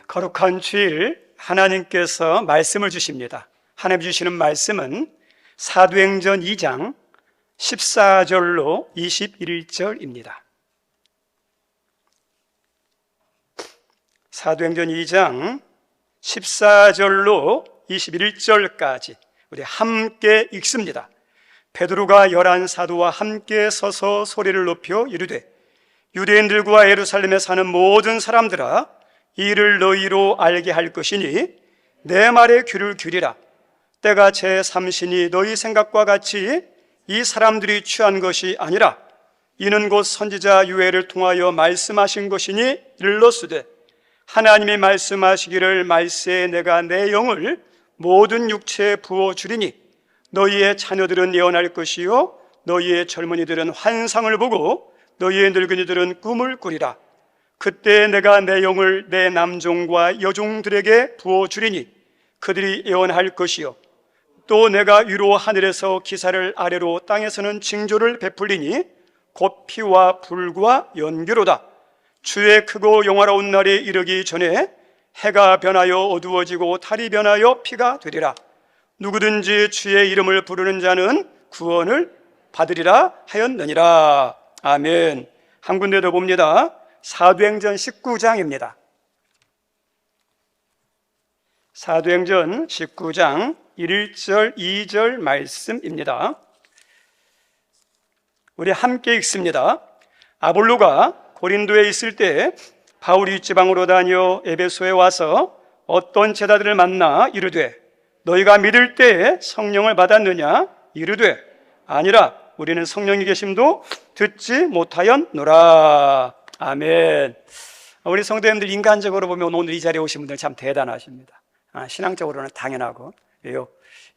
거룩한 주일 하나님께서 말씀을 주십니다. 하나님 주시는 말씀은 사도행전 2장 14절로 21절입니다. 사도행전 2장 14절로 21절까지 우리 함께 읽습니다. 베드로가 11사도와 함께 서서 소리를 높여 이르되 유대인들과 예루살렘에 사는 모든 사람들아, 이 일을 너희로 알게 할 것이니 내 말에 귀를 기울이라. 때가 제3신이 너희 생각과 같이 이 사람들이 취한 것이 아니라 이는 곧 선지자 유엘을 통하여 말씀하신 것이니 일러스되 하나님이 말씀하시기를 말세에 내가 내 영을 모든 육체에 부어주리니 너희의 자녀들은 예언할 것이요 너희의 젊은이들은 환상을 보고 너희의 늙은이들은 꿈을 꾸리라. 그때 내가 내 영을 내 남종과 여종들에게 부어주리니 그들이 예언할 것이요 또 내가 위로 하늘에서 기사를 아래로 땅에서는 징조를 베풀리니 곧 피와 불과 연기로다. 주의 크고 영화로운 날이 이르기 전에 해가 변하여 어두워지고 달이 변하여 피가 되리라. 누구든지 주의 이름을 부르는 자는 구원을 받으리라 하였느니라. 아멘. 한 군데 더 봅니다. 사도행전 19장입니다. 사도행전 19장 1절 2절 말씀입니다. 우리 함께 읽습니다. 아볼로가 고린도에 있을 때 바울이 지방으로 다녀 에베소에 와서 어떤 제자들을 만나 이르되 너희가 믿을 때에 성령을 받았느냐? 이르되 아니라 우리는 성령이 계심도 듣지 못하였노라. 아멘. 우리 성도님들 인간적으로 보면 오늘 이 자리에 오신 분들 참 대단하십니다. 신앙적으로는 당연하고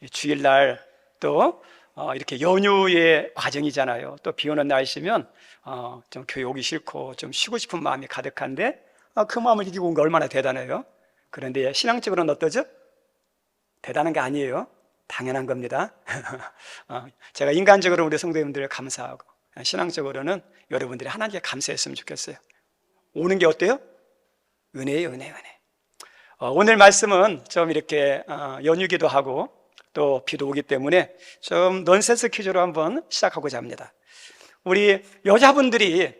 주일날 또 이렇게 연휴의 과정이잖아요. 또 비 오는 날씨면 좀 교회 오기 싫고 좀 쉬고 싶은 마음이 가득한데 그 마음을 이기고 온 게 얼마나 대단해요. 그런데 신앙적으로는 어떠죠? 대단한 게 아니에요. 당연한 겁니다. 제가 인간적으로 우리 성도님들 감사하고 신앙적으로는 여러분들이 하나님께 감사했으면 좋겠어요. 오는 게 어때요? 은혜예요, 은혜. 오늘 말씀은 좀 이렇게 연휴기도 하고 또 비도 오기 때문에 좀 넌센스 퀴즈로 한번 시작하고자 합니다. 우리 여자분들이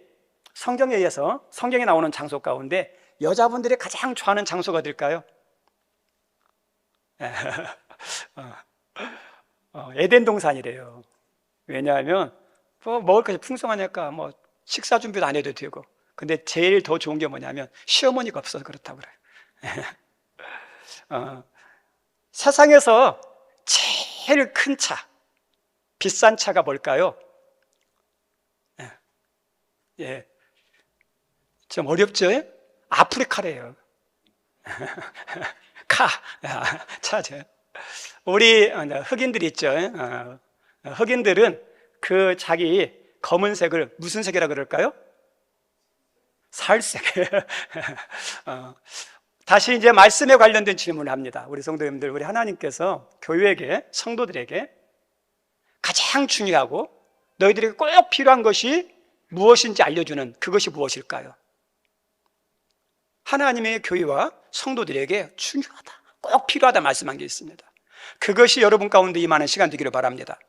성경에 의해서 성경에 나오는 장소 가운데 여자분들이 가장 좋아하는 장소가 어딜까요? 에덴 동산이래요. 왜냐하면 먹을 것이 풍성하니까 식사 준비도 안 해도 되고, 근데 제일 더 좋은 게 뭐냐면 시어머니가 없어서 그렇다고 그래요. 세상에서 제일 큰 차, 비싼 차가 뭘까요? 좀 어렵죠? 아프리카래요. 차죠. 우리 흑인들 있죠. 흑인들은 그 자기 검은색을 무슨 색이라 그럴까요? 살색. 다시 이제 말씀에 관련된 질문을 합니다. 우리 성도님들, 우리 하나님께서 교회에게, 성도들에게 가장 중요하고 너희들에게 꼭 필요한 것이 무엇인지 알려주는 그것이 무엇일까요? 하나님의 교회와 성도들에게 중요하다, 꼭 필요하다 말씀한 게 있습니다. 그것이 여러분 가운데 임하는 시간 되기를 바랍니다.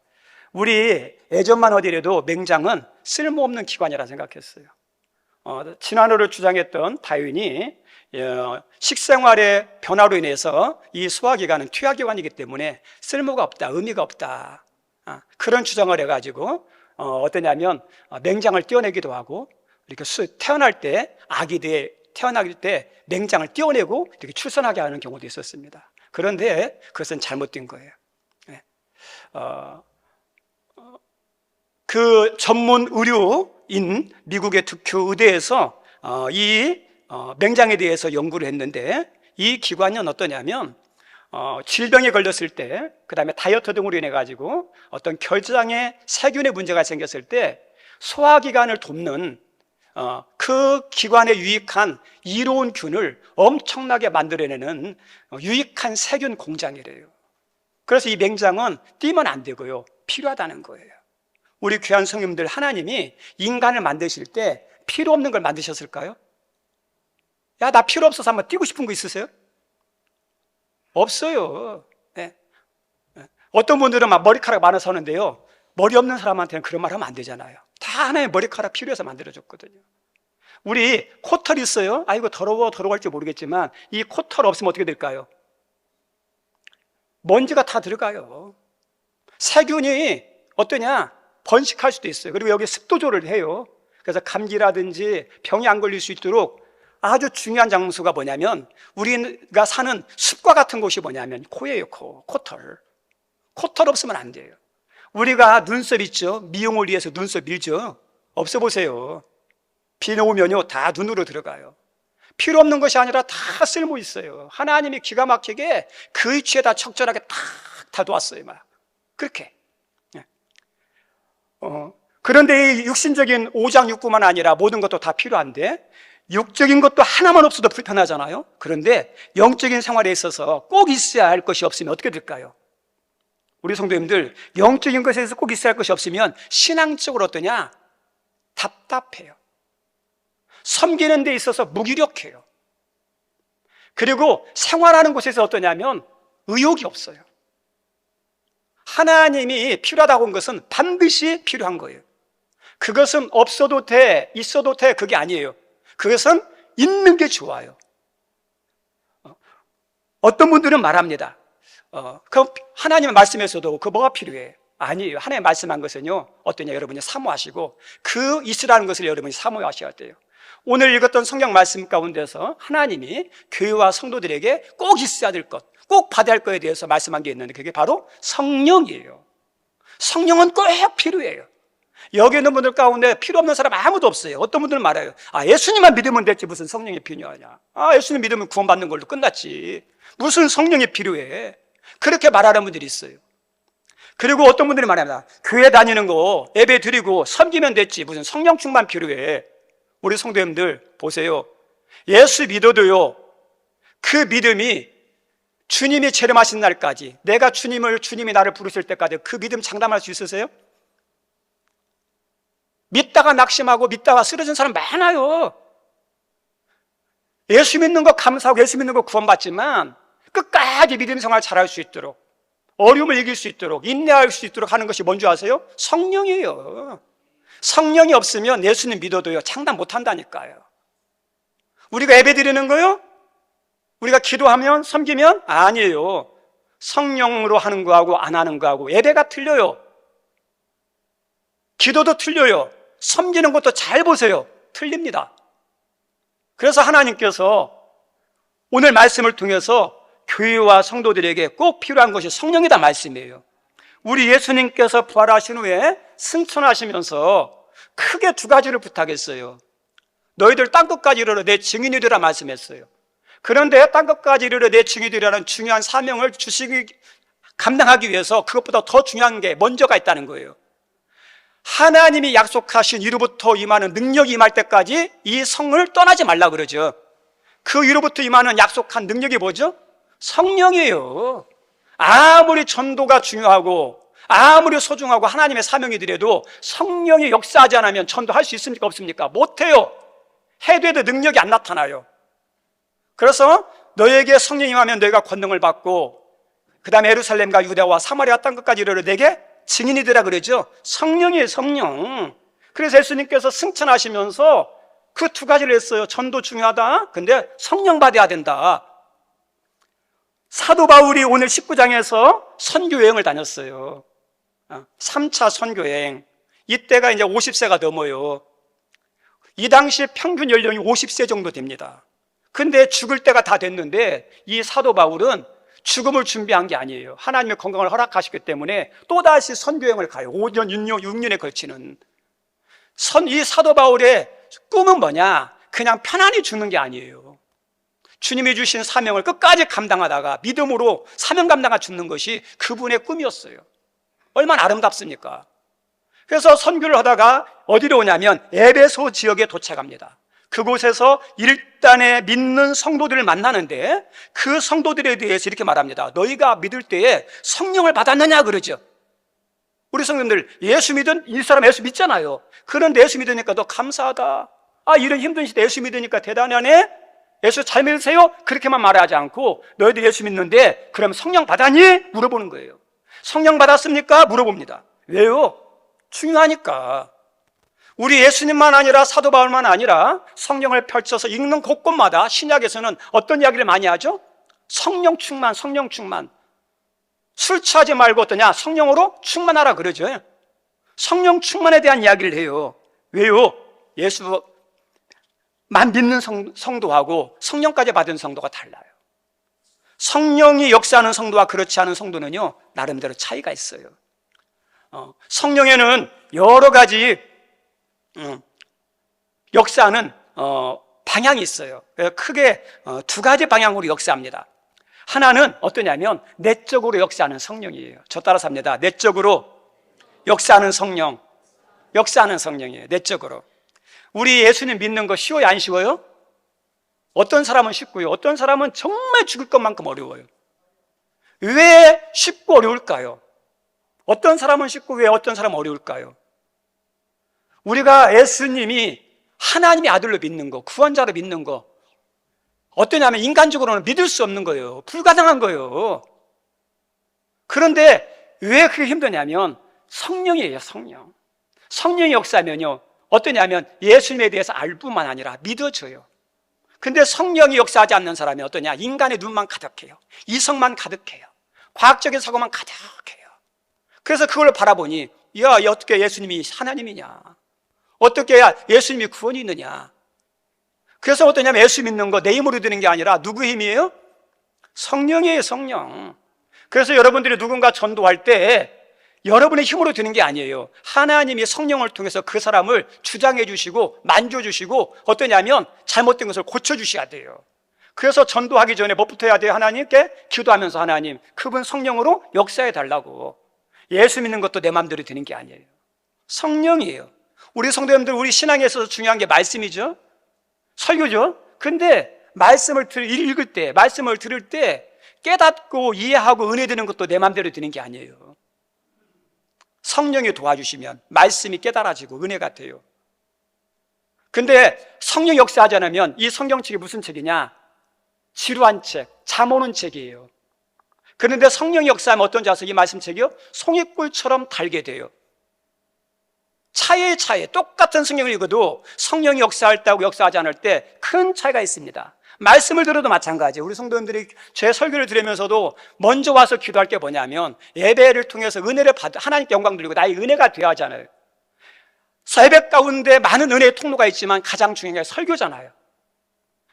우리 예전만 하더라도 맹장은 쓸모없는 기관이라 생각했어요. 진화론을 주장했던 다윈이 식생활의 변화로 인해서 이 소화기관은 퇴화기관이기 때문에 쓸모가 없다, 의미가 없다, 그런 주장을 해가지고 어떠냐면 맹장을 떼어내기도 하고, 이렇게 태어날 때 아기들이 태어나길 때 맹장을 떼어내고 이렇게 출산하게 하는 경우도 있었습니다. 그런데 그것은 잘못된 거예요. 그 전문 의료인 미국의 특효 의대에서 이 맹장에 대해서 연구를 했는데, 이 기관은 어떠냐면 질병에 걸렸을 때, 그 다음에 다이어트 등으로 인해 가지고 어떤 결장에 세균의 문제가 생겼을 때 소화기관을 돕는 그 기관에 유익한 이로운 균을 엄청나게 만들어내는 유익한 세균 공장이래요. 그래서 이 맹장은 띄면 안 되고요, 필요하다는 거예요. 우리 귀한 성님들, 하나님이 인간을 만드실 때 필요 없는 걸 만드셨을까요? 야, 나 필요 없어서 한번 뛰고 싶은 거 있으세요? 없어요. 네. 어떤 분들은 막 머리카락 많아서 하는데요, 머리 없는 사람한테는 그런 말 하면 안 되잖아요. 다 하나의 머리카락 필요해서 만들어줬거든요. 우리 코털 있어요? 아이고 더러워할지 모르겠지만 이 코털 없으면 어떻게 될까요? 먼지가 다 들어가요. 세균이 어떠냐? 번식할 수도 있어요. 그리고 여기 습도조를 해요. 그래서 감기라든지 병이 안 걸릴 수 있도록 아주 중요한 장소가 뭐냐면, 우리가 사는 숲과 같은 곳이 뭐냐면 코예요. 코털. 코털 없으면 안 돼요. 우리가 눈썹 있죠? 미용을 위해서 눈썹 밀죠? 없어 보세요. 비 오면요 다 눈으로 들어가요. 필요 없는 것이 아니라 다 쓸모 있어요. 하나님이 기가 막히게 그 위치에다 적절하게 딱 다놓았어요. 막 그렇게. 그런데 이 육신적인 오장육부만 아니라 모든 것도 다 필요한데, 육적인 것도 하나만 없어도 불편하잖아요. 그런데 영적인 생활에 있어서 꼭 있어야 할 것이 없으면 어떻게 될까요? 우리 성도님들, 영적인 것에서 꼭 있어야 할 것이 없으면 신앙적으로 어떠냐? 답답해요. 섬기는 데 있어서 무기력해요. 그리고 생활하는 곳에서 어떠냐면 의욕이 없어요. 하나님이 필요하다고 한 것은 반드시 필요한 거예요. 그것은 없어도 돼, 있어도 돼, 그게 아니에요. 그것은 있는 게 좋아요. 어떤 분들은 말합니다. 그럼 하나님의 말씀에서도 그 뭐가 필요해? 아니에요. 하나님 말씀한 것은요, 어떠냐? 여러분이 사모하시고 그 있으라는 것을 여러분이 사모하셔야 돼요. 오늘 읽었던 성경 말씀 가운데서 하나님이 교회와 성도들에게 꼭 있어야 될 것, 꼭 받아야 할 것에 대해서 말씀한 게 있는데, 그게 바로 성령이에요. 성령은 꼭 필요해요. 여기 있는 분들 가운데 필요 없는 사람 아무도 없어요. 어떤 분들은 말해요. 예수님만 믿으면 됐지 무슨 성령이 필요하냐. 예수님 믿으면 구원받는 걸로 끝났지 무슨 성령이 필요해. 그렇게 말하는 분들이 있어요. 그리고 어떤 분들이 말합니다. 교회 다니는 거 예배 드리고 섬기면 됐지 무슨 성령 충만 필요해. 우리 성도님들 보세요. 예수 믿어도요, 그 믿음이 주님이 재림하신 날까지, 내가 주님이 나를 부르실 때까지 그 믿음 장담할 수 있으세요? 믿다가 낙심하고 믿다가 쓰러진 사람 많아요. 예수 믿는 거 감사하고 예수 믿는 거 구원받지만 끝까지 믿음 생활 잘할 수 있도록, 어려움을 이길 수 있도록, 인내할 수 있도록 하는 것이 뭔지 아세요? 성령이에요. 성령이 없으면 예수님 믿어도요 장담 못한다니까요. 우리가 예배 드리는 거요? 우리가 기도하면 섬기면? 아니에요. 성령으로 하는 거하고 안 하는 거하고 예배가 틀려요. 기도도 틀려요. 섬기는 것도 잘 보세요. 틀립니다. 그래서 하나님께서 오늘 말씀을 통해서 교회와 성도들에게 꼭 필요한 것이 성령이다 말씀이에요. 우리 예수님께서 부활하신 후에 승천하시면서 크게 두 가지를 부탁했어요. 너희들 땅끝까지 이르러 내 증인이 되라 말씀했어요. 그런데 땅끝까지 이르러 내 증인이 되라는 중요한 사명을 감당하기 위해서 그것보다 더 중요한 게 먼저가 있다는 거예요. 하나님이 약속하신 이로부터 임하는 능력이 임할 때까지 이 성을 떠나지 말라 그러죠. 그 이로부터 임하는 약속한 능력이 뭐죠? 성령이에요. 아무리 전도가 중요하고 아무리 소중하고 하나님의 사명이더라도 성령이 역사하지 않으면 전도할 수 있습니까? 없습니까? 못해요. 해도 능력이 안 나타나요. 그래서 너에게 성령이 임하면 너희가 권능을 받고 그 다음에 예루살렘과 유대와 사마리아 땅끝까지 이르러 내게 증인이 되라 그러죠. 성령이에요. 성령. 그래서 예수님께서 승천하시면서 그 두 가지를 했어요. 전도 중요하다. 근데 성령 받아야 된다. 사도 바울이 오늘 19장에서 선교여행을 다녔어요. 3차 선교여행. 이때가 이제 50세가 넘어요. 이 당시 평균 연령이 50세 정도 됩니다. 근데 죽을 때가 다 됐는데 이 사도 바울은 죽음을 준비한 게 아니에요. 하나님의 건강을 허락하셨기 때문에 또다시 선교여행을 가요. 5년, 6년에 걸치는. 이 사도 바울의 꿈은 뭐냐? 그냥 편안히 죽는 게 아니에요. 주님이 주신 사명을 끝까지 감당하다가 믿음으로 사명 감당하 죽는 것이 그분의 꿈이었어요. 얼마나 아름답습니까? 그래서 선교를 하다가 어디로 오냐면 에베소 지역에 도착합니다. 그곳에서 일단에 믿는 성도들을 만나는데 그 성도들에 대해서 이렇게 말합니다. 너희가 믿을 때에 성령을 받았느냐 그러죠. 우리 성도님들 예수 믿은 이 사람 예수 믿잖아요. 그런데 예수 믿으니까 너 감사하다. 이런 힘든 시대 예수 믿으니까 대단하네. 예수 잘 믿으세요? 그렇게만 말하지 않고 너희들 예수 믿는데 그럼 성령 받았니? 물어보는 거예요. 성령 받았습니까? 물어봅니다. 왜요? 중요하니까. 우리 예수님만 아니라 사도 바울만 아니라 성령을 펼쳐서 읽는 곳곳마다 신약에서는 어떤 이야기를 많이 하죠? 성령 충만, 성령 충만. 술 취하지 말고 어떠냐? 성령으로 충만하라 그러죠. 성령 충만에 대한 이야기를 해요. 왜요? 예수만 믿는 성도하고 성령까지 받은 성도가 달라요. 성령이 역사하는 성도와 그렇지 않은 성도는요, 나름대로 차이가 있어요. 성령에는 여러 가지 역사하는 방향이 있어요. 크게 두 가지 방향으로 역사합니다. 하나는 어떠냐면 내적으로 역사하는 성령이에요. 저 따라서 합니다. 내적으로 역사하는 성령, 역사하는 성령이에요. 내적으로. 우리 예수님 믿는 거 쉬워요? 안 쉬워요? 어떤 사람은 쉽고요, 어떤 사람은 정말 죽을 것만큼 어려워요. 왜 쉽고 어려울까요? 어떤 사람은 쉽고 왜 어떤 사람은 어려울까요? 우리가 예수님이 하나님의 아들로 믿는 거, 구원자로 믿는 거, 어떠냐면 인간적으로는 믿을 수 없는 거예요. 불가능한 거예요. 그런데 왜 그게 힘드냐면 성령이에요. 성령. 성령의 역사면요, 어떠냐면 예수님에 대해서 알 뿐만 아니라 믿어져요. 근데 성령이 역사하지 않는 사람이 어떠냐? 인간의 눈만 가득해요. 이성만 가득해요. 과학적인 사고만 가득해요. 그래서 그걸 바라보니 야, 어떻게 예수님이 하나님이냐? 어떻게 예수님이 구원이 있느냐? 그래서 어떠냐면 예수 믿는 거 내 힘으로 되는 게 아니라 누구 힘이에요? 성령이에요. 성령. 그래서 여러분들이 누군가 전도할 때 여러분의 힘으로 되는 게 아니에요. 하나님이 성령을 통해서 그 사람을 주장해 주시고 만져주시고 어떠냐면 잘못된 것을 고쳐주셔야 돼요. 그래서 전도하기 전에 뭐부터 해야 돼요? 하나님께 기도하면서 하나님, 그분 성령으로 역사해 달라고. 예수 믿는 것도 내 마음대로 되는 게 아니에요. 성령이에요. 우리 성도님들, 우리 신앙에 있어서 중요한 게 말씀이죠. 설교죠. 근데 말씀을 읽을 때, 말씀을 들을 때 깨닫고 이해하고 은혜 되는 것도 내 마음대로 되는 게 아니에요. 성령이 도와주시면 말씀이 깨달아지고 은혜가 돼요. 근데 성령 역사하지 않으면 이 성경책이 무슨 책이냐? 지루한 책, 잠 오는 책이에요. 그런데 성령이 역사하면 어떤지 아세요? 이 말씀책이요? 송이꿀처럼 달게 돼요. 차이에 똑같은 성경을 읽어도 성령이 역사할 때하고 역사하지 않을 때 큰 차이가 있습니다. 말씀을 들어도 마찬가지예요. 우리 성도님들이 제 설교를 들으면서도 먼저 와서 기도할 게 뭐냐면 예배를 통해서 은혜를 받아 하나님께 영광 돌리고 나의 은혜가 되어야 하잖아요. 예배 가운데 많은 은혜의 통로가 있지만 가장 중요한 게 설교잖아요.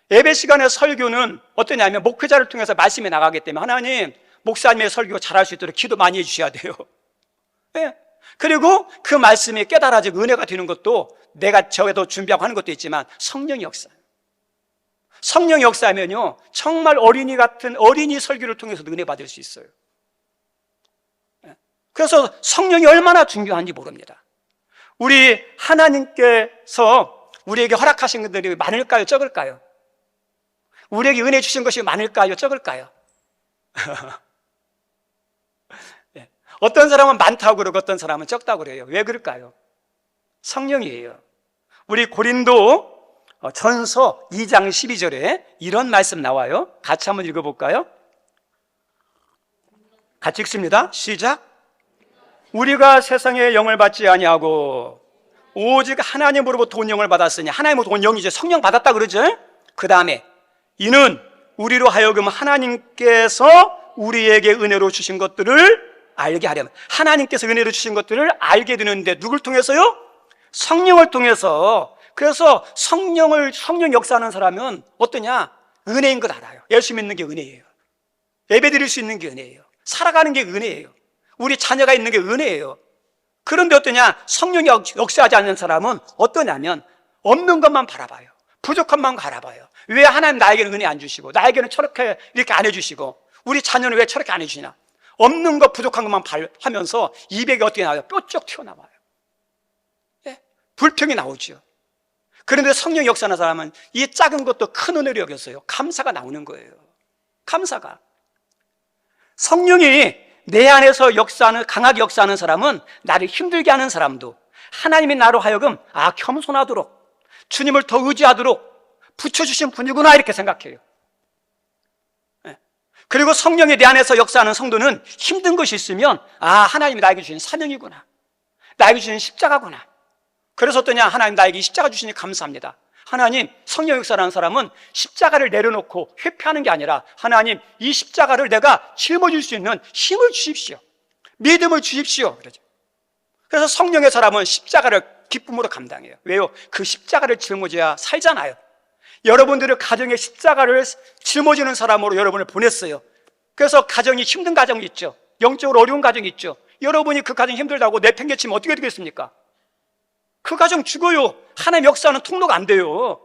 예배 시간에 설교는 어떠냐면 목회자를 통해서 말씀이 나가기 때문에 하나님, 목사님의 설교 잘할 수 있도록 기도 많이 해주셔야 돼요. 네. 그리고 그 말씀이 깨달아지고 은혜가 되는 것도 내가 저에도 준비하고 하는 것도 있지만 성령의 역사. 성령의 역사하면요, 정말 어린이 같은 어린이 설교를 통해서도 은혜 받을 수 있어요. 그래서 성령이 얼마나 중요한지 모릅니다. 우리 하나님께서 우리에게 허락하신 것들이 많을까요? 적을까요? 우리에게 은혜 주신 것이 많을까요? 적을까요? 어떤 사람은 많다고 그러고 어떤 사람은 적다고 그래요. 왜 그럴까요? 성령이에요. 우리 고린도 전서 2장 12절에 이런 말씀 나와요. 같이 한번 읽어볼까요? 같이 읽습니다. 시작. 우리가 세상의 영을 받지 아니하고 오직 하나님으로부터 온 영을 받았으니, 하나님으로부터 온 영이죠. 성령 받았다 그러죠. 그 다음에 이는 우리로 하여금 하나님께서 우리에게 은혜로 주신 것들을 알게 하려면, 하나님께서 은혜로 주신 것들을 알게 되는데 누굴 통해서요? 성령을 통해서. 그래서 성령 역사하는 사람은 어떠냐? 은혜인 걸 알아요. 예수 믿는 게 은혜예요. 예배 드릴 수 있는 게 은혜예요. 살아가는 게 은혜예요. 우리 자녀가 있는 게 은혜예요. 그런데 어떠냐? 성령이 역사하지 않는 사람은 어떠냐면 없는 것만 바라봐요. 부족한 것만 바라봐요. 왜 하나님 나에게는 은혜 안 주시고 나에게는 저렇게 이렇게 안 해주시고 우리 자녀는 왜 저렇게 안 해주시나? 없는 것, 부족한 것만 하면서 입에게 어떻게 나와요? 뾰쩍 튀어나와요. 예? 불평이 나오죠. 그런데 성령 역사하는 사람은 이 작은 것도 큰 은혜로 여겼어요. 감사가 나오는 거예요. 감사가. 성령이 내 안에서 강하게 역사하는 사람은 나를 힘들게 하는 사람도 하나님이 나로 하여금 겸손하도록, 주님을 더 의지하도록, 붙여주신 분이구나 이렇게 생각해요. 그리고 성령이 내 안에서 역사하는 성도는 힘든 것이 있으면 하나님이 나에게 주신 사명이구나, 나에게 주신 십자가구나. 그래서 어떠냐, 하나님 나에게 십자가 주시니 감사합니다. 하나님, 성령 역사라는 사람은 십자가를 내려놓고 회피하는 게 아니라 하나님, 이 십자가를 내가 짊어질 수 있는 힘을 주십시오, 믿음을 주십시오. 그러죠. 그래서 성령의 사람은 십자가를 기쁨으로 감당해요. 왜요? 그 십자가를 짊어져야 살잖아요. 여러분들의 가정에 십자가를 짊어지는 사람으로 여러분을 보냈어요. 그래서 가정이 힘든 가정이 있죠. 영적으로 어려운 가정이 있죠. 여러분이 그 가정이 힘들다고 내팽개치면 어떻게 되겠습니까? 그 가정 죽어요. 하나님 역사하는 통로가 안 돼요.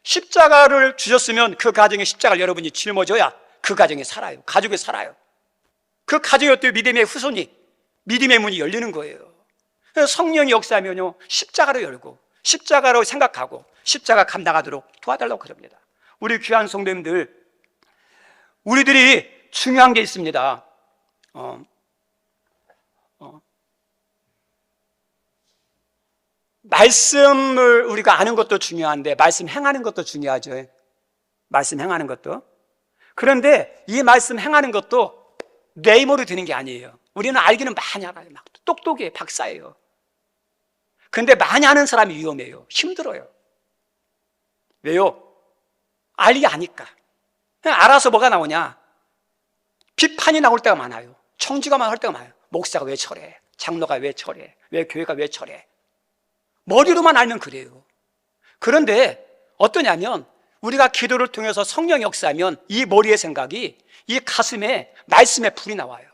십자가를 주셨으면 그 가정에 십자가를 여러분이 짊어져야 그 가정이 살아요. 가족이 살아요. 그 가정의 어떤 믿음의 후손이, 믿음의 문이 열리는 거예요. 그래서 성령이 역사하면요, 십자가로 열고 십자가로 생각하고 십자가 감당하도록 도와달라고 그럽니다. 우리 귀한 성도님들, 우리들이 중요한 게 있습니다. 말씀을 우리가 아는 것도 중요한데 말씀 행하는 것도 중요하죠. 말씀 행하는 것도. 그런데 이 말씀 행하는 것도 내 힘으로 되는 게 아니에요. 우리는 알기는 많이 알아요. 막 똑똑해, 박사예요. 근데 많이 아는 사람이 위험해요. 힘들어요. 왜요? 알기 아니까. 그냥 알아서 뭐가 나오냐? 비판이 나올 때가 많아요. 청지가 할 때가 많아요. 목사가 왜 저래? 장로가 왜 저래? 왜 교회가 왜 저래? 머리로만 알면 그래요. 그런데 어떠냐면 우리가 기도를 통해서 성령 역사하면 이 머리의 생각이 이 가슴에 말씀의 불이 나와요.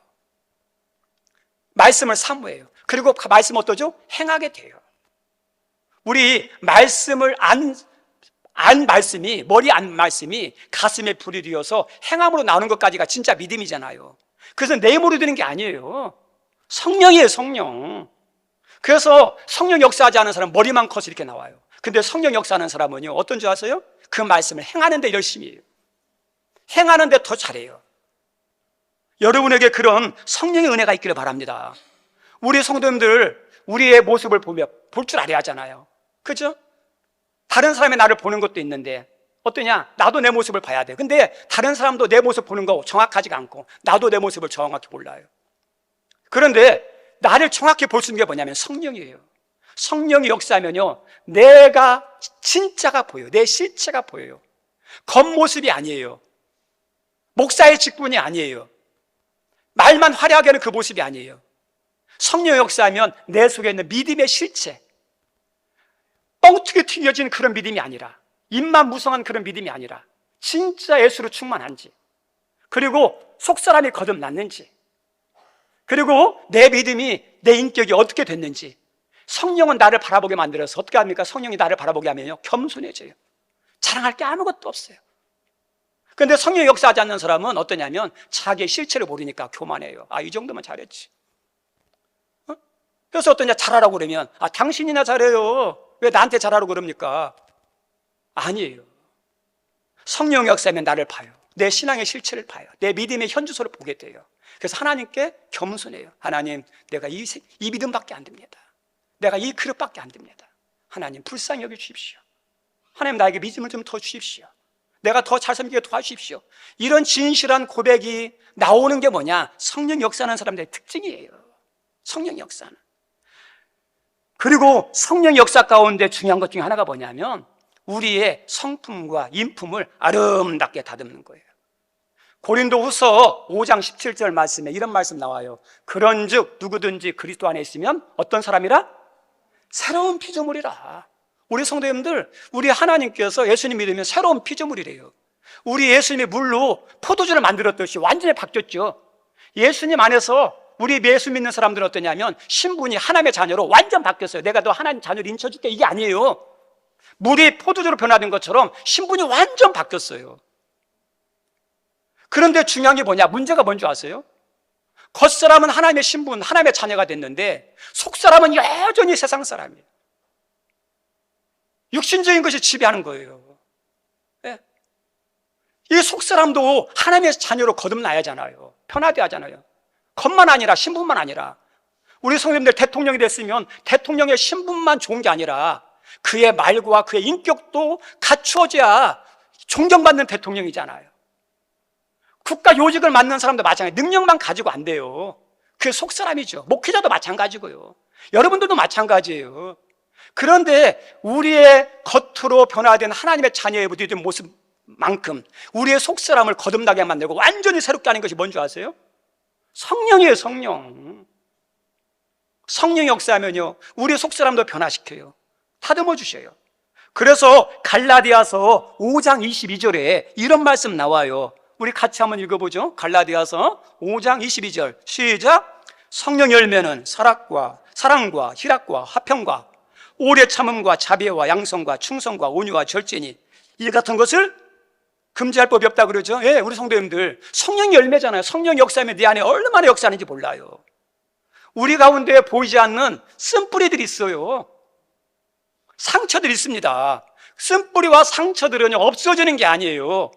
말씀을 사모해요. 그리고 그 말씀 어떠죠? 행하게 돼요. 우리 말씀을 안 말씀이, 머리 안 말씀이 가슴에 불이 되어서 행함으로 나오는 것까지가 진짜 믿음이잖아요. 그래서 내 힘으로 되는 게 아니에요. 성령이에요, 성령. 그래서 성령 역사하지 않은 사람은 머리만 커서 이렇게 나와요. 근데 성령 역사하는 사람은요, 어떤 줄 아세요? 그 말씀을 행하는 데 열심히 해요. 행하는 데 더 잘해요. 여러분에게 그런 성령의 은혜가 있기를 바랍니다. 우리 성도님들, 우리의 모습을 보며 볼 줄 알아야 하잖아요. 그죠? 다른 사람이 나를 보는 것도 있는데 어떠냐? 나도 내 모습을 봐야 돼. 근데 다른 사람도 내 모습 보는 거 정확하지가 않고 나도 내 모습을 정확히 몰라요. 그런데 나를 정확히 볼 수 있는 게 뭐냐면 성령이에요. 성령이 역사하면요, 내가 진짜가 보여요. 내 실체가 보여요. 겉모습이 아니에요. 목사의 직분이 아니에요. 말만 화려하게 하는 그 모습이 아니에요. 성령 역사하면 내 속에 있는 믿음의 실체, 뻥튀기 튀겨진 그런 믿음이 아니라, 입만 무성한 그런 믿음이 아니라 진짜 예수로 충만한지, 그리고 속사람이 거듭났는지, 그리고 내 믿음이, 내 인격이 어떻게 됐는지. 성령은 나를 바라보게 만들어서 어떻게 합니까? 성령이 나를 바라보게 하면요, 겸손해져요. 자랑할 게 아무것도 없어요. 그런데 성령 역사하지 않는 사람은 어떠냐면 자기의 실체를 모르니까 교만해요. 이 정도면 잘했지. 그래서 어떠냐, 잘하라고 그러면 당신이나 잘해요. 왜 나한테 잘하라고 그럽니까? 아니에요. 성령 역사하면 나를 봐요. 내 신앙의 실체를 봐요. 내 믿음의 현주소를 보게 돼요. 그래서 하나님께 겸손해요. 하나님, 내가 이 믿음밖에 안 됩니다. 내가 이 그릇밖에 안 됩니다. 하나님, 불쌍히 여겨주십시오. 하나님, 나에게 믿음을 좀 더 주십시오. 내가 더 잘 섬기게 도와주십시오. 이런 진실한 고백이 나오는 게 뭐냐? 성령 역사하는 사람들의 특징이에요. 성령 역사는. 그리고 성령 역사 가운데 중요한 것 중에 하나가 뭐냐면 우리의 성품과 인품을 아름답게 다듬는 거예요. 고린도후서 5장 17절 말씀에 이런 말씀 나와요. 그런즉 누구든지 그리스도 안에 있으면 어떤 사람이라? 새로운 피조물이라. 우리 성도님들, 우리 하나님께서 예수님 믿으면 새로운 피조물이래요. 우리 예수님이 물로 포도주를 만들었듯이 완전히 바뀌었죠. 예수님 안에서 우리 예수 믿는 사람들은 어떠냐면 신분이 하나님의 자녀로 완전 바뀌었어요. 내가 너 하나님 자녀를 인쳐줄게, 이게 아니에요. 물이 포도주로 변화된 것처럼 신분이 완전 바뀌었어요. 그런데 중요한 게 뭐냐? 문제가 뭔지 아세요? 겉사람은 하나님의 신분, 하나님의 자녀가 됐는데 속사람은 여전히 세상 사람이에요. 육신적인 것이 지배하는 거예요. 네? 이 속사람도 하나님의 자녀로 거듭나야 하잖아요. 편화돼야 하잖아요. 겉만 아니라 신분만 아니라, 우리 성도님들 대통령이 됐으면 대통령의 신분만 좋은 게 아니라 그의 말과 그의 인격도 갖추어져야 존경받는 대통령이잖아요. 국가 요직을 맡는 사람도 마찬가지, 능력만 가지고 안 돼요. 그게 속사람이죠. 목회자도 마찬가지고요. 여러분들도 마찬가지예요. 그런데 우리의 겉으로 변화된 하나님의 자녀의 모습만큼 우리의 속사람을 거듭나게 만들고 완전히 새롭게 하는 것이 뭔지 아세요? 성령이에요. 성령. 성령이 역사하면요, 우리의 속사람도 변화시켜요. 다듬어 주셔요. 그래서 갈라디아서 5장 22절에 이런 말씀 나와요. 우리 같이 한번 읽어보죠. 갈라디아서 5장 22절 시작. 성령 열매는 사랑과 희락과 화평과 오래 참음과 자비와 양성과 충성과 온유와 절제니 이 같은 것을 금지할 법이 없다 그러죠. 예, 우리 성도님들, 성령 열매잖아요. 성령 역사하면 네 안에 얼마나 역사하는지 몰라요. 우리 가운데 보이지 않는 쓴뿌리들이 있어요. 상처들이 있습니다. 쓴뿌리와 상처들은 없어지는 게 아니에요.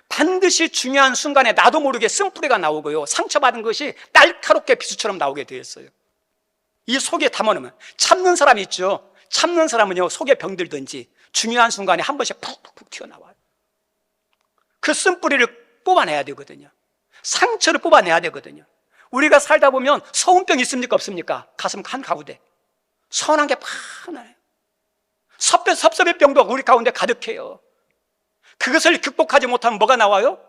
반드시 중요한 순간에 나도 모르게 쓴뿌리가 나오고요, 상처받은 것이 날카롭게 비수처럼 나오게 되어 있어요. 이 속에 담아놓으면 참는 사람이 있죠. 참는 사람은요, 속에 병들든지 중요한 순간에 한 번씩 푹푹 튀어나와요. 그 쓴뿌리를 뽑아내야 되거든요. 상처를 뽑아내야 되거든요. 우리가 살다 보면 서운병 있습니까 없습니까? 가슴 한가운데 선한 게 많아요. 섭섭의 병도 우리 가운데 가득해요. 그것을 극복하지 못하면 뭐가 나와요?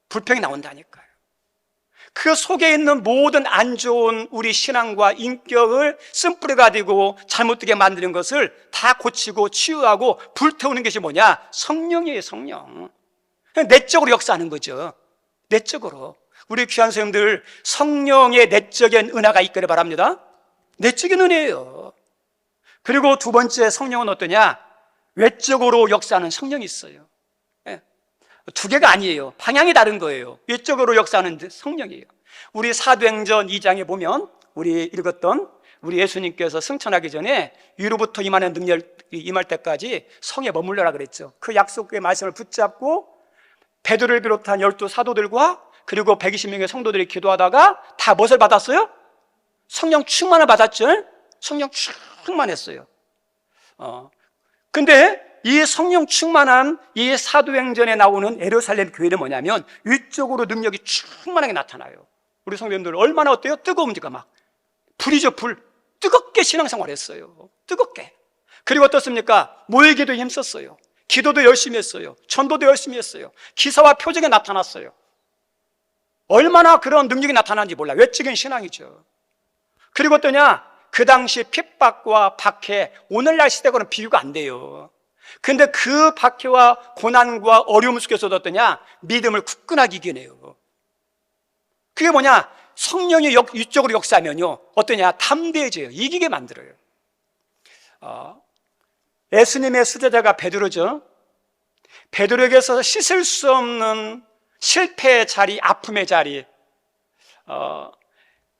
불평이 나온다니까요. 그 속에 있는 모든 안 좋은 우리 신앙과 인격을 쓴뿌리가 되고 잘못되게 만드는 것을 다 고치고 치유하고 불태우는 것이 뭐냐? 성령이에요. 성령. 내적으로 역사하는 거죠. 내적으로. 우리 귀한 선생님들, 성령의 내적인 은혜가 있기를 바랍니다. 내적인 은혜예요. 그리고 두 번째, 성령은 어떠냐? 외적으로 역사하는 성령이 있어요. 두 개가 아니에요. 방향이 다른 거예요. 외적으로 역사하는 성령이에요. 우리 사도행전 2장에 보면 우리 읽었던 우리 예수님께서 승천하기 전에 위로부터 임하는 능력이 임할 때까지 성에 머물러라 그랬죠. 그 약속의 말씀을 붙잡고 베드로를 비롯한 12 사도들과 그리고 120명의 성도들이 기도하다가 다 무엇을 받았어요? 성령 충만을 받았죠. 성령 충만했어요. 근데 이 성령 충만한 이 사도행전에 나오는 예루살렘 교회는 뭐냐면 위쪽으로 능력이 충만하게 나타나요. 우리 성도님들 얼마나 어때요? 뜨거운지가 막 불이죠. 불. 뜨겁게 신앙생활 했어요. 뜨겁게. 그리고 어떻습니까? 모이기도 힘썼어요. 기도도 열심히 했어요. 전도도 열심히 했어요. 기사와 표적이 나타났어요. 얼마나 그런 능력이 나타나는지 몰라요. 외적인 신앙이죠. 그리고 어떠냐? 그 당시 핍박과 박해, 오늘날 시대와는 비교가 안 돼요. 근데 그 박해와 고난과 어려움 속에서도 어떠냐? 믿음을 굳건하게 이겨내요. 그게 뭐냐? 성령이 위쪽으로 역사하면요, 어떠냐? 담대해져요. 이기게 만들어요. 예수님의 수제자가 베드로죠. 베드로에게서 씻을 수 없는 실패의 자리, 아픔의 자리,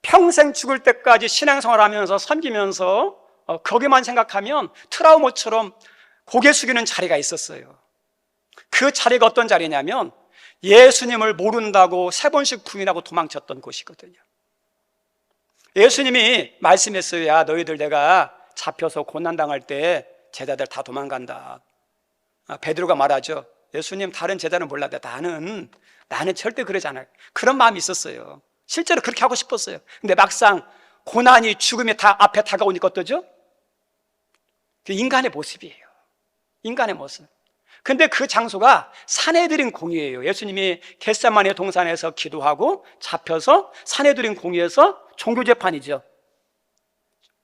평생 죽을 때까지 신앙생활하면서 섬기면서 거기만 생각하면 트라우마처럼 고개 숙이는 자리가 있었어요. 그 자리가 어떤 자리냐면 예수님을 모른다고 3번씩 부인하고 도망쳤던 곳이거든요. 예수님이 말씀했어요. 야, 너희들 내가 잡혀서 고난당할 때 제자들 다 도망간다. 베드로가 말하죠. 예수님, 다른 제자는 몰라도 나는 절대 그러지 않아요. 그런 마음이 있었어요. 실제로 그렇게 하고 싶었어요. 근데 막상 고난이, 죽음이 다 앞에 다가오니까 어떠죠? 그 인간의 모습이에요. 인간의 모습. 근데 그 장소가 산헤드린 공회예요. 예수님이 겟세마네 동산에서 기도하고 잡혀서 산헤드린 공회에서 종교재판이죠.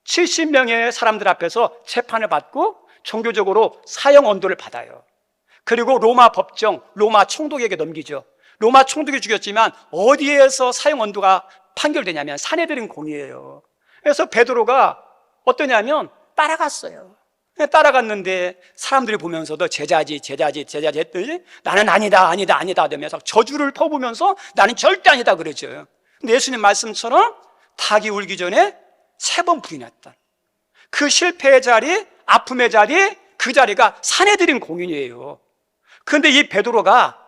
70명의 사람들 앞에서 재판을 받고 종교적으로 사형 언도를 받아요. 그리고 로마 법정, 로마 총독에게 넘기죠. 로마 총독이 죽였지만 어디에서 사형 언도가 판결되냐면 산헤드린 공회예요. 그래서 베드로가 어떠냐면 따라갔어요. 따라갔는데 사람들이 보면서도 제자지 했더니 나는 아니다 하면서 저주를 퍼부으면서 나는 절대 아니다 그러죠. 근데 예수님 말씀처럼 닭이 울기 전에 3번 부인했다. 그 실패의 자리, 아픔의 자리, 그 자리가 산헤드린 공인이에요. 그런데 이 베드로가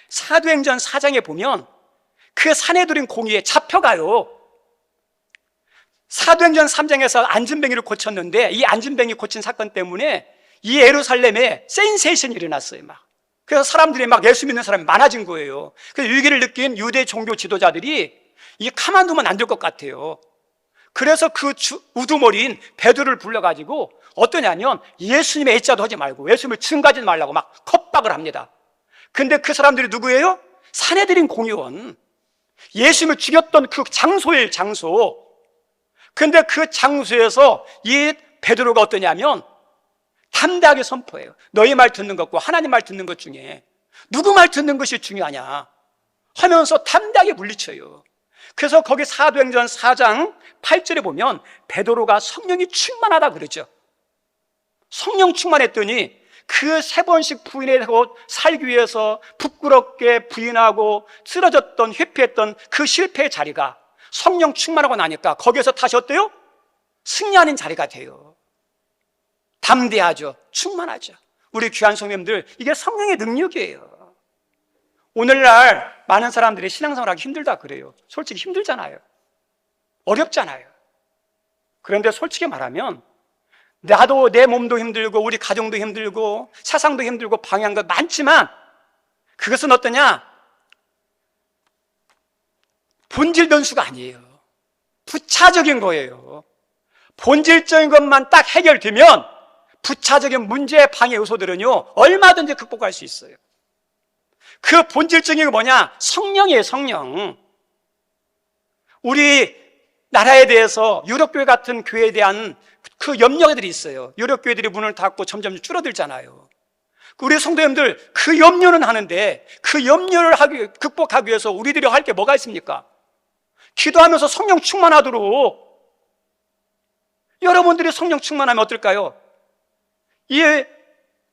사도행전 4장에 보면 그 산헤드린 공의에 잡혀가요. 사도행전 3장에서 안진뱅이를 고쳤는데 이 안진뱅이 고친 사건 때문에 이 예루살렘에 센세이션이 일어났어요. 막. 그래서 사람들이 막 예수 믿는 사람이 많아진 거예요. 그래서 위기를 느낀 유대 종교 지도자들이 이 가만두면 안 될 것 같아요. 그래서 그 우두머리인 베드로를 불러가지고 어떠냐면 예수님의 애자도 하지 말고 예수님을 증거하지 말라고 막 겁박을 합니다. 근데 그 사람들이 누구예요? 산헤드린 공의원, 예수님을 죽였던 그 장소예요. 장소. 근데 그 장소에서 이 베드로가 어떠냐면 담대하게 선포해요. 너희 말 듣는 것과 하나님 말 듣는 것 중에 누구 말 듣는 것이 중요하냐 하면서 담대하게 물리쳐요. 그래서 거기 사도행전 4장 8절에 보면 베드로가 성령이 충만하다 그러죠. 성령 충만했더니 그 3번씩 부인하고 살기 위해서 부끄럽게 부인하고 쓰러졌던 회피했던 그 실패의 자리가 성령 충만하고 나니까 거기에서 다시 어때요? 승리하는 자리가 돼요. 담대하죠. 충만하죠. 우리 귀한 성도님들, 이게 성령의 능력이에요. 오늘날 많은 사람들이 신앙생활하기 힘들다 그래요. 솔직히 힘들잖아요. 어렵잖아요. 그런데 솔직히 말하면 나도 내 몸도 힘들고 우리 가정도 힘들고 세상도 힘들고 방해한 것 많지만 그것은 어떠냐? 본질 변수가 아니에요. 부차적인 거예요. 본질적인 것만 딱 해결되면 부차적인 문제의 방해 요소들은요 얼마든지 극복할 수 있어요. 그 본질적인 게 뭐냐? 성령이에요. 성령. 우리 나라에 대해서 유럽교회 같은 교회에 대한 그 염려들이 있어요. 유럽교회들이 문을 닫고 점점 줄어들잖아요. 우리 성도님들 그 염려는 하는데 그 염려를 극복하기 위해서 우리들이 할 게 뭐가 있습니까? 기도하면서 성령 충만하도록. 여러분들이 성령 충만하면 어떨까요? 이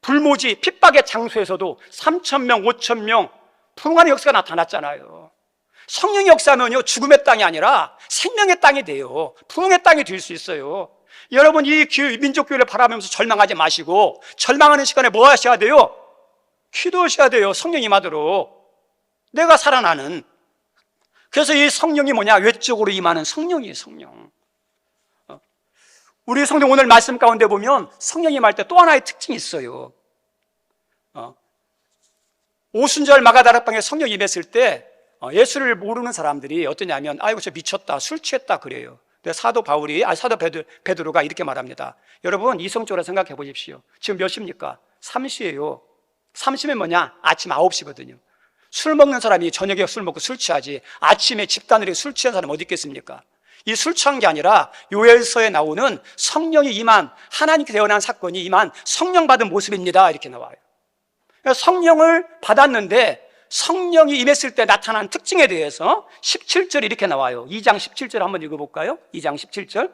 불모지 핍박의 장소에서도 3,000명, 5,000명 풍성한 역사가 나타났잖아요. 성령의 역사면요 죽음의 땅이 아니라 생명의 땅이 돼요. 풍성의 땅이 될 수 있어요. 여러분 이 민족교회를 바라보면서 절망하지 마시고 절망하는 시간에 뭐 하셔야 돼요? 기도하셔야 돼요. 성령 임하도록. 내가 살아나는. 그래서 이 성령이 뭐냐? 외적으로 임하는 성령이에요. 성령. 우리 성령 오늘 말씀 가운데 보면 성령이 임할 때 또 하나의 특징이 있어요. 오순절 마가다락방에 성령이 임했을 때 예수를 모르는 사람들이 어떠냐면 아이고 저 미쳤다, 술 취했다 그래요. 근데 사도 베드로가 이렇게 말합니다. 여러분 이성적으로 생각해 보십시오. 지금 몇 시입니까? 3시예요. 3시면 뭐냐? 아침 9시거든요. 술 먹는 사람이 저녁에 술 먹고 술 취하지 아침에 집단으로 술 취한 사람 어디 있겠습니까? 이 술 취한 게 아니라 요엘서에 나오는 성령이 임한, 하나님께 태어난 사건이 임한 성령 받은 모습입니다 이렇게 나와요. 성령을 받았는데 성령이 임했을 때 나타난 특징에 대해서 17절 이렇게 나와요. 2장 17절 한번 읽어볼까요? 2장 17절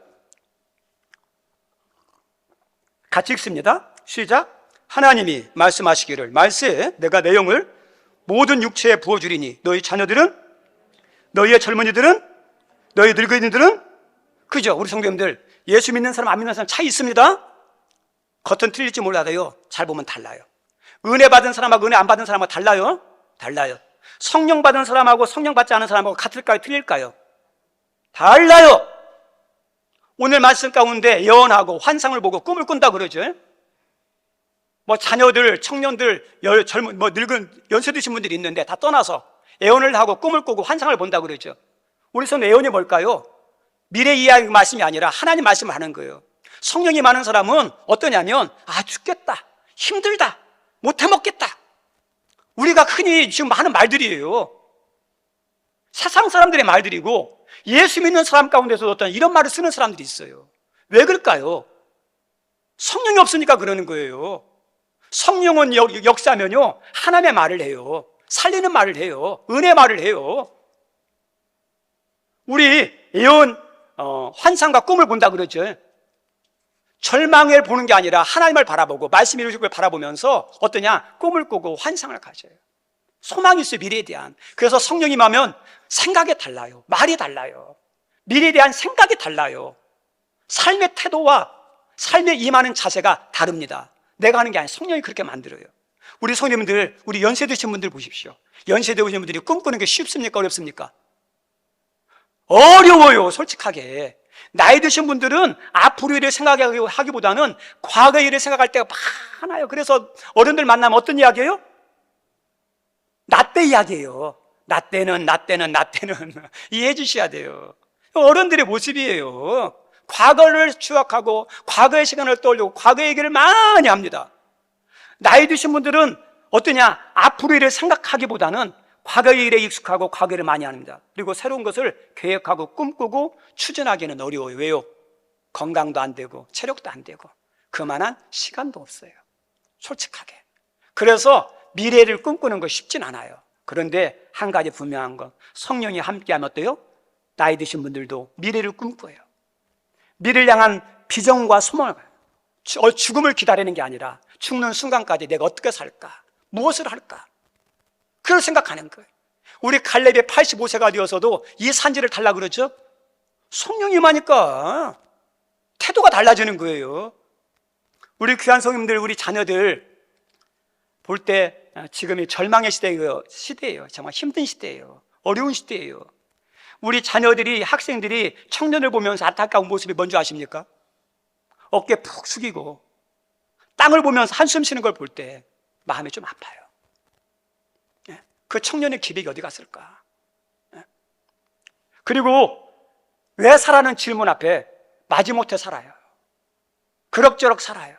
같이 읽습니다. 시작. 하나님이 말씀하시기를 말세에 내가 내 영을 모든 육체에 부어주리니 너희 자녀들은, 너희의 젊은이들은, 너희 늙은이들은, 그죠? 우리 성도님들 예수 믿는 사람 안 믿는 사람 차이 있습니다. 겉은 틀릴지 몰라도요 잘 보면 달라요. 은혜 받은 사람하고 은혜 안 받은 사람하고 달라요. 달라요. 성령 받은 사람하고 성령 받지 않은 사람하고 같을까요? 틀릴까요? 달라요. 오늘 말씀 가운데 예언하고 환상을 보고 꿈을 꾼다 그러죠. 뭐 자녀들, 청년들, 젊은, 늙은 연세 드신 분들이 있는데 다 떠나서 예언을 하고 꿈을 꾸고 환상을 본다 그러죠. 우리 손 예언이 뭘까요? 미래 이야기 말씀이 아니라 하나님 말씀을 하는 거예요. 성령이 많은 사람은 어떠냐면 죽겠다, 힘들다, 못해 먹겠다. 우리가 흔히 지금 하는 말들이에요. 세상 사람들의 말들이고 예수 믿는 사람 가운데서 어떤 이런 말을 쓰는 사람들이 있어요. 왜 그럴까요? 성령이 없으니까 그러는 거예요. 성령은 역사면요 하나님의 말을 해요. 살리는 말을 해요. 은혜 말을 해요. 우리 예언, 환상과 꿈을 본다 그러죠. 절망을 보는 게 아니라 하나님을 바라보고 말씀 이루실 걸 바라보면서 어떠냐? 꿈을 꾸고 환상을 가져요. 소망이 있어요. 미래에 대한. 그래서 성령이 임하면 생각이 달라요. 말이 달라요. 미래에 대한 생각이 달라요. 삶의 태도와 삶에 임하는 자세가 다릅니다. 내가 하는 게 아니라 성령이 그렇게 만들어요. 우리 성도님들, 우리 연세 드신 분들 보십시오. 연세 드신 분들이 꿈꾸는 게 쉽습니까? 어렵습니까? 어려워요. 솔직하게. 나이 드신 분들은 앞으로 일을 생각하기보다는 과거 일을 생각할 때가 많아요. 그래서 어른들 만나면 어떤 이야기예요? 나 때 이야기예요. 나 때는 이해해 주셔야 돼요. 어른들의 모습이에요. 과거를 추억하고 과거의 시간을 떠올리고 과거의 얘기를 많이 합니다. 나이 드신 분들은 어떠냐? 앞으로 일을 생각하기보다는 과거의 일에 익숙하고 과거를 많이 합니다. 그리고 새로운 것을 계획하고 꿈꾸고 추진하기는 어려워요. 왜요? 건강도 안 되고 체력도 안 되고 그만한 시간도 없어요. 솔직하게. 그래서 미래를 꿈꾸는 거 쉽진 않아요. 그런데 한 가지 분명한 건 성령이 함께하면 어때요? 나이 드신 분들도 미래를 꿈꿔요. 미래를 향한 비전과 소망을, 죽음을 기다리는 게 아니라 죽는 순간까지 내가 어떻게 살까? 무엇을 할까? 그걸 생각하는 거예요. 우리 갈렙이 85세가 되어서도 이 산지를 달라고 그러죠? 성령이 임하니까 태도가 달라지는 거예요. 우리 귀한 성님들, 우리 자녀들 볼 때 지금이 절망의 시대예요. 정말 힘든 시대예요. 어려운 시대예요. 우리 자녀들이, 학생들이 청년을 보면서 안타까운 모습이 뭔지 아십니까? 어깨 푹 숙이고 땅을 보면서 한숨 쉬는 걸 볼 때 마음이 좀 아파요. 그 청년의 기백이 어디 갔을까? 그리고 왜 살아는 질문 앞에 마지못해 살아요. 그럭저럭 살아요.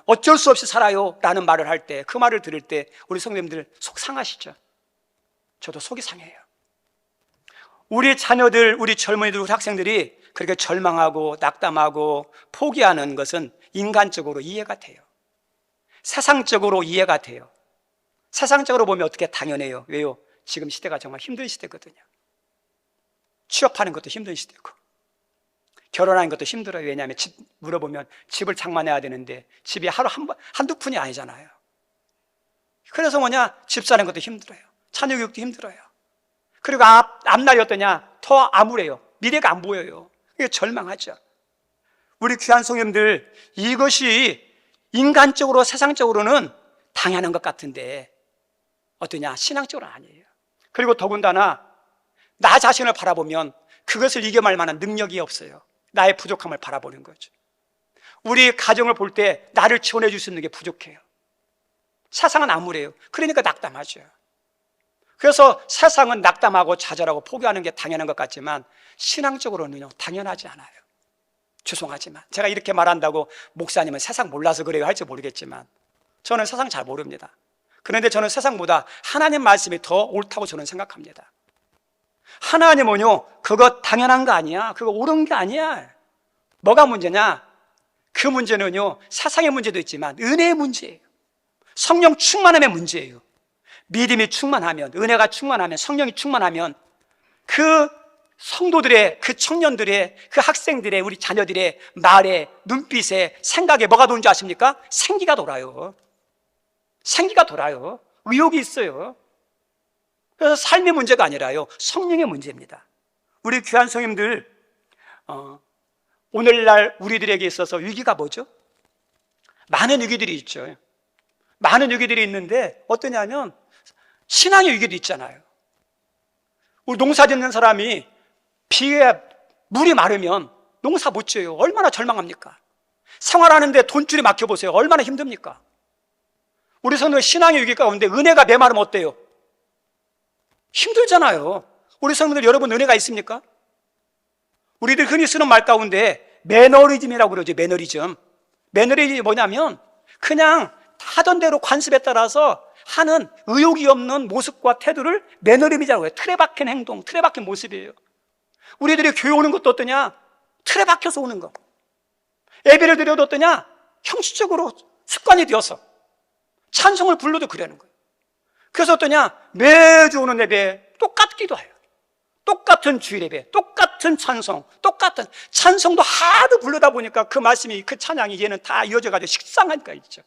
어쩔 수 없이 살아요 라는 말을 할 때, 그 말을 들을 때 우리 성도님들 속 상하시죠? 저도 속이 상해요. 우리 자녀들, 우리 젊은이들, 우리 학생들이 그렇게 절망하고 낙담하고 포기하는 것은 인간적으로 이해가 돼요. 세상적으로 이해가 돼요. 세상적으로 보면 어떻게 당연해요. 왜요? 지금 시대가 정말 힘든 시대거든요. 취업하는 것도 힘든 시대고 결혼하는 것도 힘들어요. 왜냐하면 집 물어보면 집을 장만해야 되는데 집이 하루 한두 푼이 아니잖아요. 그래서 집 사는 것도 힘들어요. 자녀 교육도 힘들어요. 그리고 앞날이 어떠냐? 더 암울해요. 미래가 안 보여요. 이게 절망하죠. 우리 귀한 성님들, 이것이 인간적으로 세상적으로는 당연한 것 같은데 어떠냐? 신앙적으로는 아니에요. 그리고 더군다나 나 자신을 바라보면 그것을 이겨낼 만한 능력이 없어요. 나의 부족함을 바라보는 거죠. 우리 가정을 볼 때 나를 지원해 줄 수 있는 게 부족해요. 세상은 암울해요. 그러니까 낙담하죠. 그래서 세상은 낙담하고 좌절하고 포기하는 게 당연한 것 같지만 신앙적으로는요, 당연하지 않아요. 죄송하지만 제가 이렇게 말한다고 목사님은 세상 몰라서 그래요 할지 모르겠지만 저는 세상 잘 모릅니다. 그런데 저는 세상보다 하나님 말씀이 더 옳다고 저는 생각합니다. 하나님은요, 그거 당연한 거 아니야. 그거 옳은 게 아니야. 뭐가 문제냐? 그 문제는요, 세상의 문제도 있지만 은혜의 문제예요. 성령 충만함의 문제예요. 믿음이 충만하면, 은혜가 충만하면, 성령이 충만하면 그 성도들의, 그 청년들의, 그 학생들의, 우리 자녀들의 말에, 눈빛에, 생각에 뭐가 도는지 아십니까? 생기가 돌아요. 생기가 돌아요. 의욕이 있어요. 그래서 삶의 문제가 아니라요, 성령의 문제입니다. 우리 귀한 성님들, 오늘날 우리들에게 있어서 위기가 뭐죠? 많은 위기들이 있죠. 많은 위기들이 있는데 어떠냐면 신앙의 위기도 있잖아요. 우리 농사 짓는 사람이 비에 물이 마르면 농사 못 지어요. 얼마나 절망합니까? 생활하는데 돈줄이 막혀보세요. 얼마나 힘듭니까? 우리 성도는 신앙의 위기 가운데 은혜가 메마르면 어때요? 힘들잖아요. 우리 성도들 여러분 은혜가 있습니까? 우리들 흔히 쓰는 말 가운데 매너리즘이라고 그러죠. 매너리즘. 매너리즘이 뭐냐면 그냥 하던 대로 관습에 따라서 하는 의욕이 없는 모습과 태도를 매너리즘이라고 해요. 틀에 박힌 행동, 틀에 박힌 모습이에요. 우리들이 교회 오는 것도 어떠냐? 틀에 박혀서 오는 거. 예배를 드려도 어떠냐? 형식적으로 습관이 되어서 찬송을 불러도 그러는 거예요. 그래서 어떠냐? 매주 오는 예배 똑같기도 해요. 똑같은 주일 예배, 똑같은 찬송, 똑같은 찬송도 하도 부르다 보니까 그 말씀이, 그 찬양이 얘는 다 이어져가지고 식상하니까 있죠.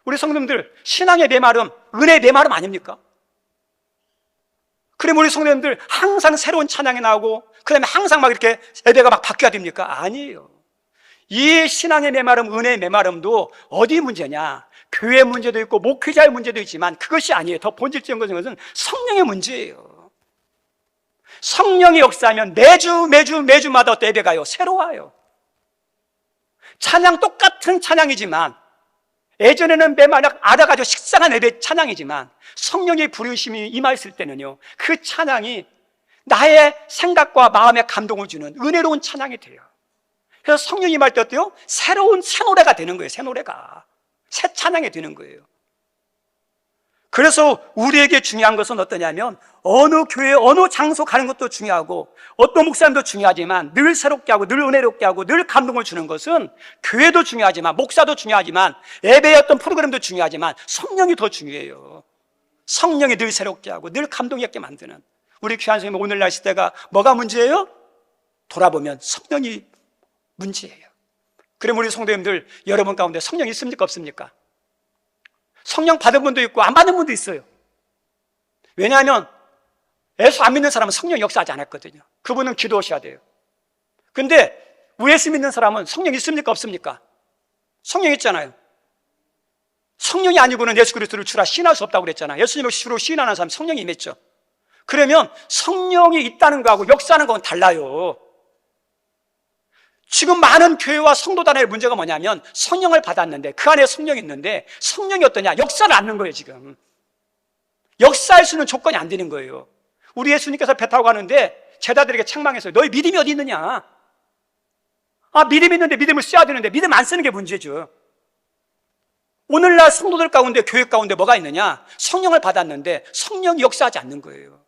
우리 성도님들, 신앙의 메마름, 은혜의 메마름 아닙니까? 그럼 우리 성도님들 항상 새로운 찬양이 나오고 그 다음에 항상 막 이렇게 예배가 막 바뀌어야 됩니까? 아니에요. 이 신앙의 메마름, 은혜의 메마름도 어디 문제냐? 교회 문제도 있고 목회자의 문제도 있지만 그것이 아니에요. 더 본질적인 것은 성령의 문제예요. 성령이 역사하면 매주마다 어떤 예배 가요? 새로워요. 찬양 똑같은 찬양이지만, 예전에는 매마다 알아가지고 식상한 예배 찬양이지만, 성령의 부르심이 임하였을 때는요, 그 찬양이 나의 생각과 마음에 감동을 주는 은혜로운 찬양이 돼요. 그래서 성령이 임할 때 어때요? 새로운 새 노래가 되는 거예요. 새 노래가. 새 찬양이 되는 거예요. 그래서 우리에게 중요한 것은 어떠냐면, 어느 교회, 어느 장소 가는 것도 중요하고, 어떤 목사님도 중요하지만, 늘 새롭게 하고, 늘 은혜롭게 하고, 늘 감동을 주는 것은 교회도 중요하지만, 목사도 중요하지만, 예배의 어떤 프로그램도 중요하지만, 성령이 더 중요해요. 성령이 늘 새롭게 하고, 늘 감동 있게 만드는. 우리 귀한 선생님, 오늘날 시대가 뭐가 문제예요? 돌아보면 성령이 문제예요. 그럼 우리 성도님들, 여러분 가운데 성령이 있습니까? 없습니까? 성령 받은 분도 있고 안 받은 분도 있어요. 왜냐하면 예수 안 믿는 사람은 성령 역사하지 않았거든요. 그분은 기도하셔야 돼요. 근데 예수 믿는 사람은 성령 있습니까? 없습니까? 성령 있잖아요. 성령이 아니고는 예수 그리스도를 주라 시인할 수 없다고 그랬잖아요. 예수님을 주로 시인하는 사람 성령이 임했죠. 그러면 성령이 있다는 거하고 역사하는 건 달라요. 지금 많은 교회와 성도단의 문제가 뭐냐면, 성령을 받았는데 그 안에 성령이 있는데 성령이 어떠냐? 역사를 않는 거예요. 지금 역사할 수 있는 조건이 안 되는 거예요. 우리 예수님께서 배 타고 가는데 제자들에게 책망했어요. 너희 믿음이 어디 있느냐? 믿음이 있는데 믿음을 써야 되는데 믿음 안 쓰는 게 문제죠. 오늘날 성도들 가운데, 교회 가운데 뭐가 있느냐? 성령을 받았는데 성령이 역사하지 않는 거예요.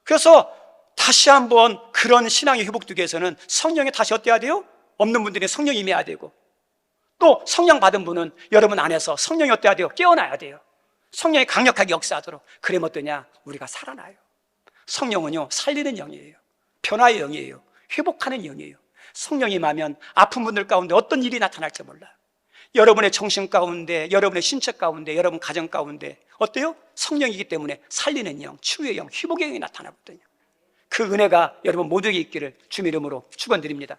그래서 다시 한번 그런 신앙이 회복되기 위해서는 성령이 다시 어때야 돼요? 없는 분들이 성령이 임해야 되고, 또 성령 받은 분은 여러분 안에서 성령이 어때야 돼요? 깨어나야 돼요. 성령이 강력하게 역사하도록. 그러면 어떠냐? 우리가 살아나요. 성령은요, 살리는 영이에요. 변화의 영이에요. 회복하는 영이에요. 성령이 임하면 아픈 분들 가운데 어떤 일이 나타날지 몰라요. 여러분의 정신 가운데, 여러분의 신체 가운데, 여러분 가정 가운데 어때요? 성령이기 때문에 살리는 영, 치유의 영, 회복의 영이 나타나거든요. 그 은혜가 여러분 모두에게 있기를 주님 이름으로 축원드립니다.